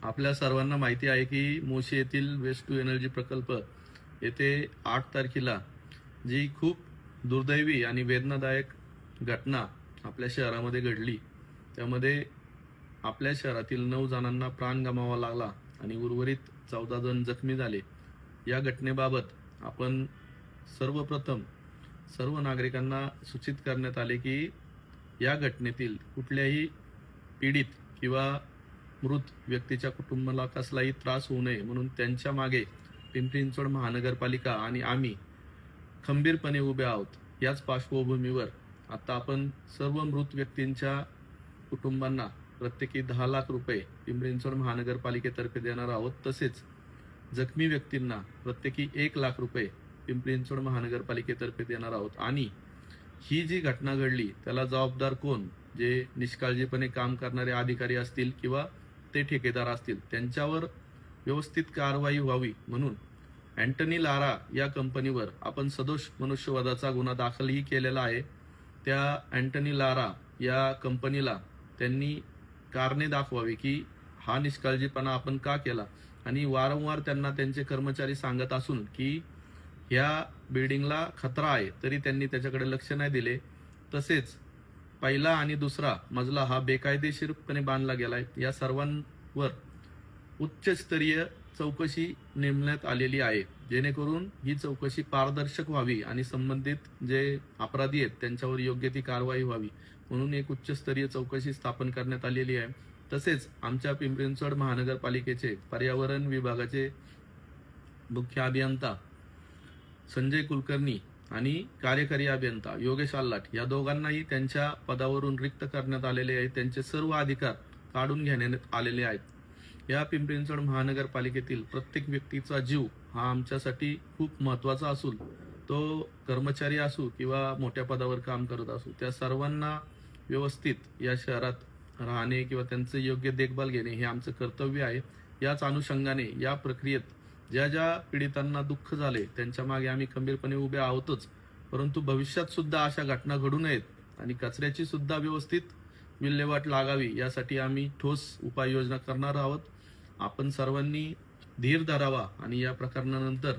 आपल्या सर्वांना माहिती आहे की मोशी येथील वेस्ट टू एनर्जी प्रकल्प येथे 8 तारखेला जी खूप दुर्दैवी आणि वेदनादायक घटना आपल्या शहरामध्ये घडली, त्यामध्ये आपल्या शहरातील 9 जणांना प्राण गमावावा लागला आणि उर्वरित 14 जण जखमी झाले। या घटनेबाबत आपण सर्वप्रथम सर्व नागरिकांना सूचित करण्यात आले की या घटनेतील कुठल्याही पीडित किंवा मृत व्यक्तीच्या कुटुंबाला कसलाही त्रास होऊ नये म्हणून त्यांच्या मागे पिंपरी चिंचवड महानगरपालिका आणि आम्ही खंबीरपणे उभे आहोत। याच पार्श्वभूमीवर आता आपण सर्व मृत व्यक्तींच्या कुटुंबांना प्रत्येकी 10 लाख रुपये पिंपरी चिंचवड महानगरपालिकेतर्फे देणार आहोत। तसेच जखमी व्यक्तींना प्रत्येकी 1 लाख रुपये पिंपरी चिंचवड महानगरपालिकेतर्फे देणार आहोत। आणि ही जी घटना घडली त्याला जबाबदार कोण, जे निष्काळजीपणे काम करणारे अधिकारी असतील किंवा ते ठेकेदार असतील, त्यांच्यावर व्यवस्थित कारवाई व्हावी म्हणून अँटनी लारा या कंपनीवर आपण सदोष मनुष्यवधाचा गुन्हा दाखलही केलेला आहे। त्या अँटनी लारा या कंपनीला त्यांनी कारणे दाखवावी की हा निष्काळजीपणा आपण का केला, आणि वारंवार त्यांना त्यांचे कर्मचारी सांगत असून की ह्या बिल्डिंगला खतरा आहे तरी त्यांनी त्याच्याकडे लक्ष नाही दिले। तसेच पहिला आणि दुसरा मजला हा बेकायदेशीरपणे बांधला गेलाय। या सर्वांवर उच्चस्तरीय चौकशी नेमण्यात आलेली आहे, जेणेकरून ही चौकशी पारदर्शक व्हावी आणि संबंधित जे अपराधी आहेत त्यांच्यावर योग्य ती कारवाई व्हावी म्हणून एक उच्चस्तरीय चौकशी स्थापन करण्यात आलेली आहे। तसेच आमच्या पिंपरी चिंचवड महानगरपालिकेचे पर्यावरण विभागाचे मुख्य अभियंता संजय कुलकर्णी आणि कार्यकारी अभियंता योगेश आल्लाट या दोघांनाही त्यांच्या पदावरून रिक्त करण्यात आलेले आहे। त्यांचे सर्व अधिकार काढून घेण्यात आलेले आहेत। या पिंपरी चिंचवड महानगरपालिकेतील प्रत्येक व्यक्तीचा जीव हा आमच्यासाठी खूप महत्त्वाचा असून तो कर्मचारी असो किंवा मोठ्या पदावर काम करत असो, त्या सर्वांना व्यवस्थित या शहरात राहणे किंवा त्यांचे योग्य देखभाल घेणे हे आमचं कर्तव्य आहे। याच अनुषंगाने या प्रक्रियेत ज्या ज्या पीडितांना दुःख झाले त्यांच्या मागे आम्ही खंबीरपणे उभे आहोतच, परंतु भविष्यात सुद्धा अशा घटना घडू नयेत आणि कचऱ्याची सुद्धा व्यवस्थित विल्हेवाट लागावी यासाठी आम्ही ठोस उपाययोजना करणार आहोत। आपण सर्वांनी धीर धरावा आणि या प्रकरणानंतर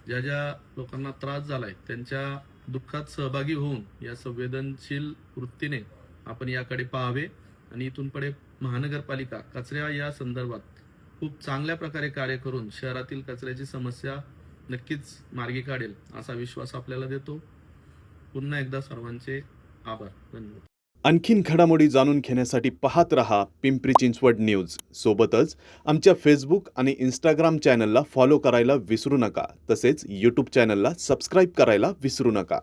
ज्या ज्या लोकांना त्रास झालाय त्यांच्या दुःखात सहभागी होऊन या संवेदनशील वृत्तीने आपण याकडे पाहावे आणि इथून पुढे महानगरपालिका कचऱ्या या संदर्भात खूप चांगल्या प्रकारे कार्य करून शहरातील कचऱ्याची समस्या नक्कीच मार्गी काढेल असा विश्वास आपल्याला देतो। पुन्हा एकदा सर्वांचे आभार, धन्यवाद। आणखीन घडामोडी जाणून घेण्यासाठी पाहत रहा पिंपरी चिंचवड न्यूज। सोबतच आमच्या फेसबुक आणि इंस्टाग्राम चॅनलला फॉलो करायला विसरू नका, तसेच यूट्यूब चॅनलला सबस्क्राईब करायला विसरू नका।